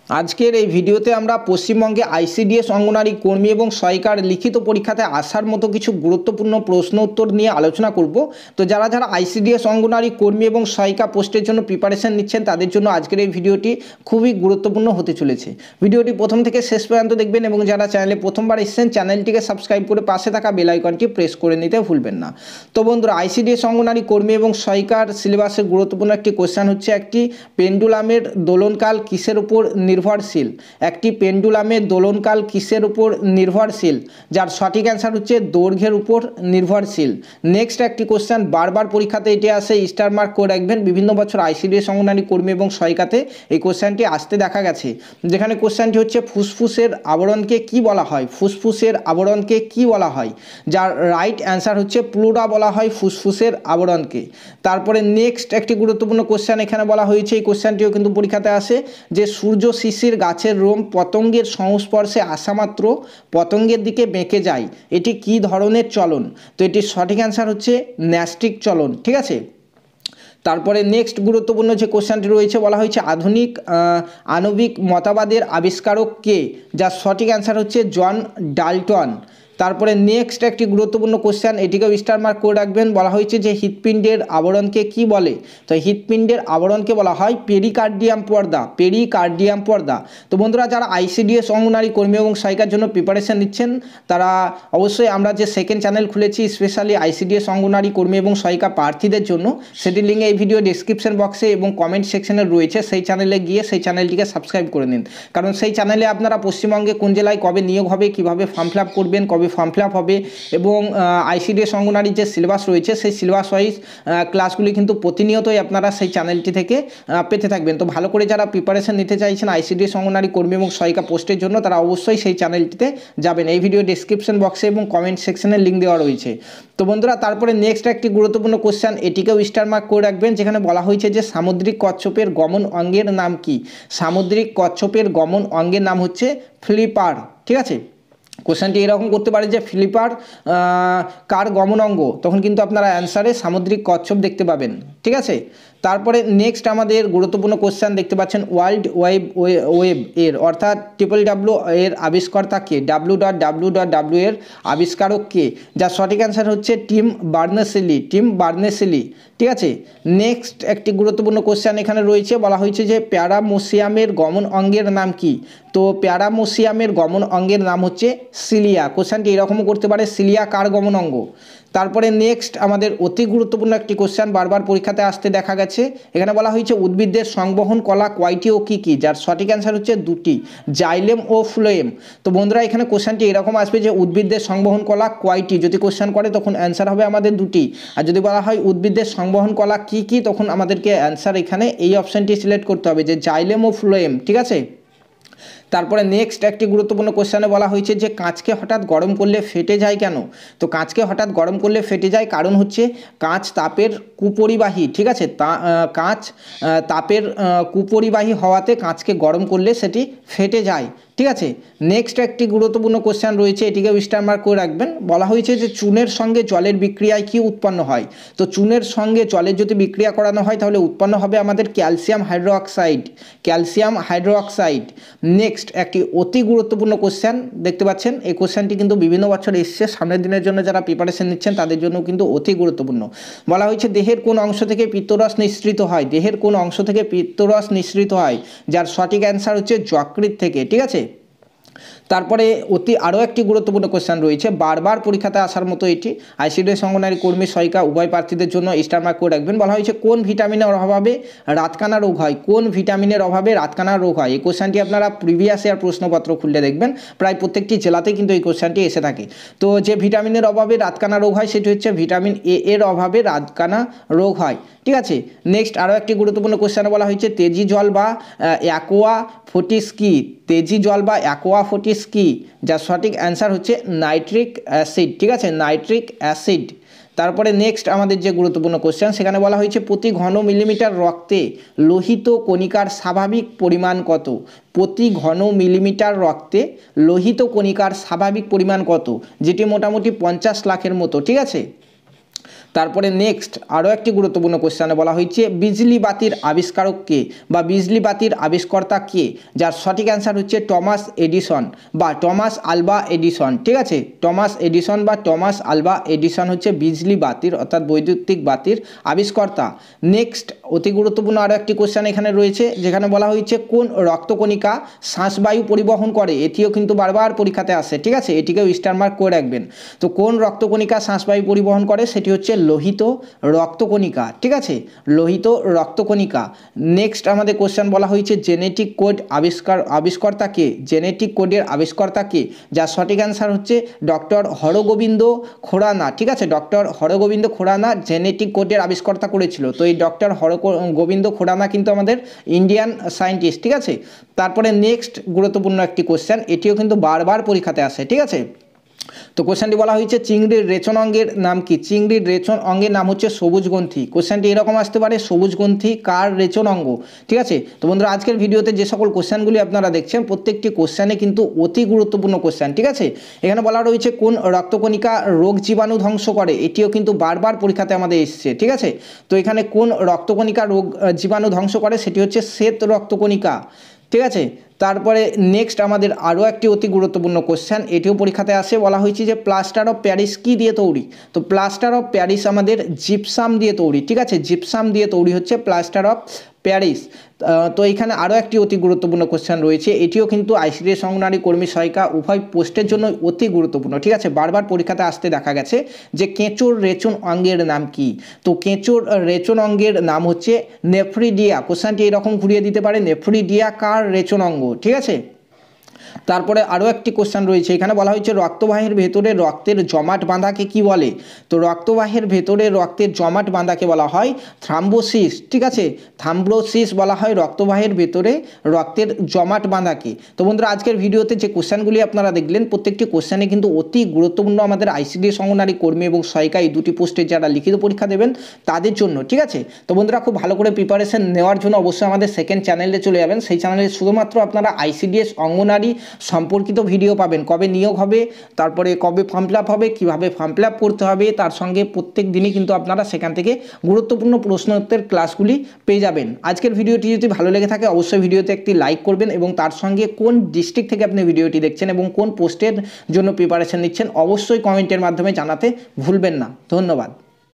আজকের এই ভিডিওতে আমরা পশ্চিমবঙ্গে আইসিডিএস অঙ্গনারী কর্মী এবং সহায়িকার লিখিত পরীক্ষাতে আসার মতো কিছু গুরুত্বপূর্ণ প্রশ্ন উত্তর নিয়ে আলোচনা করব। তো যারা যারা আইসিডিএস অঙ্গনারী কর্মী এবং সহায়িকা পোস্টের জন্য প্রিপারেশন নিচ্ছেন তাদের জন্য আজকের এই ভিডিওটি খুবই গুরুত্বপূর্ণ হতে চলেছে। ভিডিওটি প্রথম থেকে শেষ পর্যন্ত দেখবেন এবং যারা চ্যানেলে প্রথমবার এসেছেন চ্যানেলটিকে সাবস্ক্রাইব করে পাশে থাকা বেল আইকনটি প্রেস করে নিতে ভুলবেন না। তো বন্ধুরা, আইসিডিএস অঙ্গনারী কর্মী এবং সহায়িকার সিলেবাসের গুরুত্বপূর্ণ একটি কোশ্চেন হচ্ছে, একটি পেন্ডুলামের দোলনকাল কিসের উপর নির্ভরশীল? একটি পেন্ডুলামের দোলনকাল কিসের উপর নির্ভরশীল? যার সঠিক অ্যান্সার হচ্ছে দৈর্ঘ্যের উপর নির্ভরশীল। নেক্সট একটি কোশ্চেন, বারবার পরীক্ষাতে এটি আসে, স্টার মার্ক করে রাখবেন। বিভিন্ন বছর আইসিডিএস অঙ্গনারী কর্মী এবং সহায়িকাতে এই কোশ্চেনটি আসতে দেখা গেছে, যেখানে কোশ্চেনটি হচ্ছে ফুসফুসের আবরণকে কি বলা হয়? ফুসফুসের আবরণকে কি বলা হয়? যার রাইট অ্যান্সার হচ্ছে প্লুরা বলা হয় ফুসফুসের আবরণকে। তারপরে নেক্সট একটি গুরুত্বপূর্ণ কোশ্চেন এখানে বলা হয়েছে, এই কোশ্চেনটিও কিন্তু পরীক্ষাতে আসে, যে সূর্য শিশির গাছের রোম পতঙ্গের সংস্পর্শে আসা মাত্র পতঙ্গের দিকে বেঁকে যায়, এটি কি ধরনের চলন? তো এটির সঠিক অ্যান্সার হচ্ছে ন্যাস্টিক চলন। ঠিক আছে। তারপরে নেক্সট গুরুত্বপূর্ণ যে কোশ্চেনটি রয়েছে, বলা হয়েছে আধুনিক আণবিক মতবাদের আবিষ্কারক কে? যার সঠিক অ্যান্সার হচ্ছে জন ডাল্টন। তারপরে নেক্সট একটি গুরুত্বপূর্ণ কোশ্চেন, এটিকেও স্টার মার্ক করে রাখবেন। বলা হয়েছে যে হৃৎপিণ্ডের আবরণকে কি বলে? তো হৃৎপিণ্ডের আবরণকে বলা হয় পেরিকার্ডিয়াম পর্দা। পেরিকার্ডিয়াম পর্দা। তো বন্ধুরা, যারা আইসিডিএস অঙ্গনারী কর্মী এবং সহায়িকার জন্য প্রিপারেশন নিচ্ছেন তারা অবশ্যই আমরা যে সেকেন্ড চ্যানেল খুলেছি স্পেশালি আইসিডিএস অঙ্গনারী কর্মী এবং সহায়িকা প্রার্থীদের জন্য, সেটির লিঙ্ক এই ভিডিও ডেসক্রিপশন বক্সে এবং কমেন্ট সেকশনে রয়েছে। সেই চ্যানেলে গিয়ে সেই চ্যানেলটিকে সাবস্ক্রাইব করে নিন, কারণ সেই চ্যানেলে আপনারা পশ্চিমবঙ্গে কোন জেলায় কবে নিয়োগ হবে, কীভাবে ফর্ম ফিল আপ করবেন, কবে ফর্ম ফিল আপ হবে এবং আইসিডিএস অঙ্গনারীর যে সিলেবাস রয়েছে সেই সিলেবাস ওয়াইজ ক্লাসগুলি কিন্তু প্রতিনিয়তই আপনারা সেই চ্যানেলটি থেকে পেতে থাকবেন। তো ভালো করে যারা প্রিপারেশন নিতে চাইছেন আইসিডিএস অঙ্গনারী কর্মী এবং সহায়িকা পোস্টের জন্য তারা অবশ্যই সেই চ্যানেলটিতে যাবেন। এই ভিডিও ডেসক্রিপশন বক্সে এবং কমেন্ট সেকশনে লিঙ্ক দেওয়া রয়েছে। তো বন্ধুরা, তারপরে নেক্সট একটি গুরুত্বপূর্ণ কোশ্চেন, এটিকেও স্টার মার্ক করে রাখবেন, যেখানে বলা হয়েছে যে সামুদ্রিক কচ্ছপের গমন অঙ্গের নাম কি? সামুদ্রিক কচ্ছপের গমন অঙ্গের নাম হচ্ছে ফ্লিপার। ঠিক আছে। কোশ্চেনটি এরকম করতে পারে যে ফ্লিপার কার গমন অঙ্গ? তখন কিন্তু আপনারা অ্যান্সারে সামুদ্রিক কচ্ছপ দেখতে পাবেন। ঠিক আছে। তারপরে নেক্সট আমাদের গুরুত্বপূর্ণ কোশ্চেন দেখতে পাচ্ছেন, ওয়ার্ল্ড ওয়েব এর অর্থাৎ WWW এর আবিষ্কর্তা কে? WWW এর আবিষ্কারক কে? যার সঠিক অ্যান্সার হচ্ছে টিম বার্নেস-লি। টিম বার্নেস-লি। ঠিক আছে। নেক্সট একটি গুরুত্বপূর্ণ কোশ্চেন এখানে রয়েছে, বলা হয়েছে যে প্যারামোসিয়ামের গমন অঙ্গের নাম কি? তো প্যারামোসিয়ামের গমন অঙ্গের নাম হচ্ছে সিলিয়া। কোশ্চেনটি এরকমও করতে পারে, সিলিয়া কার গমন অঙ্গ? তারপরে নেক্সট আমাদের অতি গুরুত্বপূর্ণ একটি কোশ্চেন বারবার পরীক্ষাতে আসতে দেখা গেছে, এখানে বলা হয়েছে উদ্ভিদের সংবহন কলা কয়টি ও কী কী? যার সঠিক অ্যান্সার হচ্ছে দুটি, জাইলেম ও ফ্লোয়েম। তো বন্ধুরা, এখানে কোশ্চেনটি এরকম আসবে যে উদ্ভিদের সংবহন কলা কয়টি, যদি কোশ্চেন করে তখন অ্যান্সার হবে আমাদের দুটি, আর যদি বলা হয় উদ্ভিদের সংবহন কলা কী কী তখন আমাদেরকে অ্যান্সার এখানে এই অপশানটি সিলেক্ট করতে হবে, যে জাইলেম ও ফ্লোয়েম। ঠিক আছে। তারপরে নেক্সট একটি গুরুত্বপূর্ণ কোশ্চেনে বলা হয়েছে যে কাঁচকে হঠাৎ গরম করলে ফেটে যায় কেন? তো কাঁচকে হঠাৎ গরম করলে ফেটে যায় কারণ হচ্ছে কাঁচ তাপের কুপরিবাহী। ঠিক আছে। কাঁচ তাপের কুপরিবাহী হওয়াতে কাঁচকে গরম করলে সেটি ফেটে যায়। ঠিক আছে। নেক্সট একটি গুরুত্বপূর্ণ কোশ্চেন রয়েছে, এটিকে স্টার মার্ক করে রাখবেন। বলা হয়েছে যে চুনের সঙ্গে জলের বিক্রিয়ায় কি উৎপন্ন হয়? তো চুনের সঙ্গে জলের যদি বিক্রিয়া করানো হয় তাহলে উৎপন্ন হবে আমাদের calcium hydroxide. Calcium hydroxide. Next একটি অতি গুরুত্বপূর্ণ কোশ্চেন দেখতে পাচ্ছেন, এই কোশ্চেনটি কিন্তু বিভিন্ন বছর এসছে, সামনের দিনের জন্য যারা প্রিপারেশন নিচ্ছেন তাদের জন্য কিন্তু অতি গুরুত্বপূর্ণ। বলা হয়েছে দেহের কোন অংশ থেকে পিত্তরস নিঃসৃত হয়? দেহের কোন অংশ থেকে পিত্তরস নিঃসৃত হয়? যার সঠিক অ্যান্সার হচ্ছে যকৃৎ থেকে। ঠিক আছে। তারপরে আরও একটি গুরুত্বপূর্ণ কোশ্চেন রয়েছে, বারবার পরীক্ষাতে আসার মতো এটি, আইসিডিএস অঙ্গনারী কর্মী সহায়িকা উভয় প্রার্থীদের জন্য স্টার মার্ক করে রাখবেন। বলা হয়েছে কোন ভিটামিনের অভাবে রাতকানা রোগ হয়? কোন ভিটামিনের অভাবে রাতকানা রোগ হয়? এই কোশ্চেনটি আপনারা প্রিভিয়াস ইয়ার প্রশ্নপত্র খুললে দেখবেন, প্রায় প্রত্যেকটি জেলাতেই কিন্তু এই কোশ্চেনটি এসে থাকে। তো যে ভিটামিনের অভাবে রাতকানা রোগ হয় সেটি হচ্ছে ভিটামিন এ এর অভাবে রাতকানা রোগ হয়। ঠিক আছে। নেক্সট আরও একটি গুরুত্বপূর্ণ কোশ্চেনে বলা হয়েছে তেজি জল বা অ্যাকোয়া ফোর্টিস কি? তেজি জল বা অ্যাকোয়া ফোর্টিস কি? যার সঠিক অ্যান্সার হচ্ছে নাইট্রিক অ্যাসিড। ঠিক আছে। Nitric acid. তারপরে নেক্সট আমাদের যে গুরুত্বপূর্ণ কোশ্চেন সেখানে বলা হয়েছে প্রতি ঘন মিলিমিটার রক্তে লোহিত কণিকার স্বাভাবিক পরিমাণ কত? প্রতি ঘন মিলিমিটার রক্তে লোহিত কণিকার স্বাভাবিক পরিমাণ কত? যেটি মোটামুটি 50 লাখের মতো। ঠিক আছে। তারপরে নেক্সট আরও একটি গুরুত্বপূর্ণ কোশ্চেনে বলা হয়েছে বিজলি বাতির আবিষ্কারক কে বা বিজলি বাতির আবিষ্কর্তা কে, যার সঠিক অ্যান্সার হচ্ছে টমাস এডিসন বা টমাস আলভা এডিসন। ঠিক আছে, টমাস এডিসন বা টমাস আলভা এডিসন হচ্ছে বিজলি বাতির অর্থাৎ বৈদ্যুতিক বাতির আবিষ্কর্তা। নেক্সট অতি গুরুত্বপূর্ণ আরও একটি কোশ্চেন এখানে রয়েছে, যেখানে বলা হয়েছে কোন রক্তকণিকা শ্বাসবায়ু পরিবহন করে। এটিও কিন্তু বারবার পরীক্ষাতে আসে। ঠিক আছে, এটিকেও স্টার মার্ক করে রাখবেন। তো কোন রক্তকণিকা শ্বাসবায়ু পরিবহন করে, সেটি হচ্ছে লোহিত রক্তকণিকা। ঠিক আছে, লোহিত রক্তকণিকা। নেক্সট আমাদের কোশ্চেন বলা হয়েছে জেনেটিক কোড আবিষ্কর্তা কে, জেনেটিক কোডের আবিষ্কর্তা কে, যার সঠিক অ্যান্সার হচ্ছে ডক্টর হরগোবিন্দ খুরানা। ঠিক আছে, ডক্টর হরগোবিন্দ খুরানা জেনেটিক কোডের আবিষ্কর্তা করেছিল। তো এই ডক্টর হরগোবিন্দ খুরানা কিন্তু আমাদের ইন্ডিয়ান সায়েন্টিস্ট। ঠিক আছে, তারপরে নেক্সট গুরুত্বপূর্ণ একটি কোশ্চেন, এটিও কিন্তু বারবার পরীক্ষাতে আসে। ঠিক আছে, তো কোশ্চেনটি বলা হয়েছে চিংড়ির রেচন অঙ্গের নাম কি। চিংড়ির রেচন অঙ্গের নাম হচ্ছে সবুজ গ্রন্থি। কোশ্চেনটি এরকম আসতে পারে, সবুজ গ্রন্থি কার রেচন অঙ্গ। ঠিক আছে, তো বন্ধুরা আজকের ভিডিওতে যে সকল কোশ্চেনগুলি আপনারা দেখছেন প্রত্যেকটি কোশ্চেনে কিন্তু অতি গুরুত্বপূর্ণ কোশ্চেন। ঠিক আছে, এখানে বলা রয়েছে কোন রক্তকণিকা রোগ জীবাণু ধ্বংস করে, এটিও কিন্তু বারবার পরীক্ষাতে আমাদের এসছে। ঠিক আছে, তো এখানে কোন রক্তকণিকা রোগ জীবাণু ধ্বংস করে, সেটি হচ্ছে শ্বেত রক্তকণিকা। ঠিক আছে, তারপরে নেক্সট আমাদের আরও একটি অতি গুরুত্বপূর্ণ কোশ্চেন, এটিও পরীক্ষাতে আসে। বলা হয়েছে যে প্লাস্টার অফ প্যারিস কী দিয়ে তৈরি। তো প্লাস্টার অফ প্যারিস আমাদের জিপসাম দিয়ে তৈরি। ঠিক আছে, জিপসাম দিয়ে তৈরি হচ্ছে প্লাস্টার অফ প্যারিস। তো এখানে আরও একটি অতি গুরুত্বপূর্ণ কোশ্চেন রয়েছে, এটিও কিন্তু আইসিডিএস অঙ্গনারী কর্মী সহায়িকা উভয় পোস্টের জন্য অতি গুরুত্বপূর্ণ। ঠিক আছে, বারবার পরীক্ষাতে আসতে দেখা গেছে যে কেঁচোর রেচন অঙ্গের নাম কি। তো কেঁচোর রেচন অঙ্গের নাম হচ্ছে নেফ্রিডিয়া। কোশ্চেনটি এরকম ঘুরিয়ে দিতে পারে, নেফ্রিডিয়া কার রেচন অঙ্গ। ঠিক আছে, তারপরে আরও একটি কোশ্চেন রয়েছে, এখানে বলা হয়েছে রক্তবাহের ভেতরে রক্তের জমাট বাঁধাকে কি বলে। তো রক্তবাহের ভেতরে রক্তের জমাট বাঁধাকে বলা হয় থ্রাম্বোসিস। ঠিক আছে, থ্রাম্বোসিস বলা হয় রক্তবাহের ভেতরে রক্তের জমাট বাঁধাকে। তো বন্ধুরা আজকের ভিডিওতে যে কোশ্চেনগুলি আপনারা দেখলেন প্রত্যেকটি কোশ্চেনে কিন্তু অতি গুরুত্বপূর্ণ আমাদের আইসিডিএস অঙ্গনারী কর্মী এবং সহায়িকা এই দুটি পোস্টে যারা লিখিত পরীক্ষা দেবেন তাদের জন্য। ঠিক আছে, তো বন্ধুরা খুব ভালো করে প্রিপারেশন নেওয়ার জন্য অবশ্যই আমাদের সেকেন্ড চ্যানেলে চলে যাবেন। সেই চ্যানেলে শুধুমাত্র আপনারা আইসিডিএস অঙ্গনারী সম্পর্কিত ভিডিও পাবেন, কবে নিয়োগ হবে, তারপরে কবে ফর্ম ফিল আপ হবে, কীভাবে ফর্ম ফিল আপ করতে হবে, তার সঙ্গে প্রত্যেক দিনই কিন্তু আপনারা সেখান থেকে গুরুত্বপূর্ণ প্রশ্ন উত্তরের ক্লাসগুলি পেয়ে যাবেন। আজকের ভিডিওটি যদি ভালো লেগে থাকে অবশ্যই ভিডিওতে একটি লাইক করবেন এবং তার সঙ্গে কোন ডিস্ট্রিক্ট থেকে আপনি ভিডিওটি দেখছেন এবং কোন পোস্টের জন্য প্রিপারেশন নিচ্ছেন অবশ্যই কমেন্টের মাধ্যমে জানাতে ভুলবেন না। ধন্যবাদ।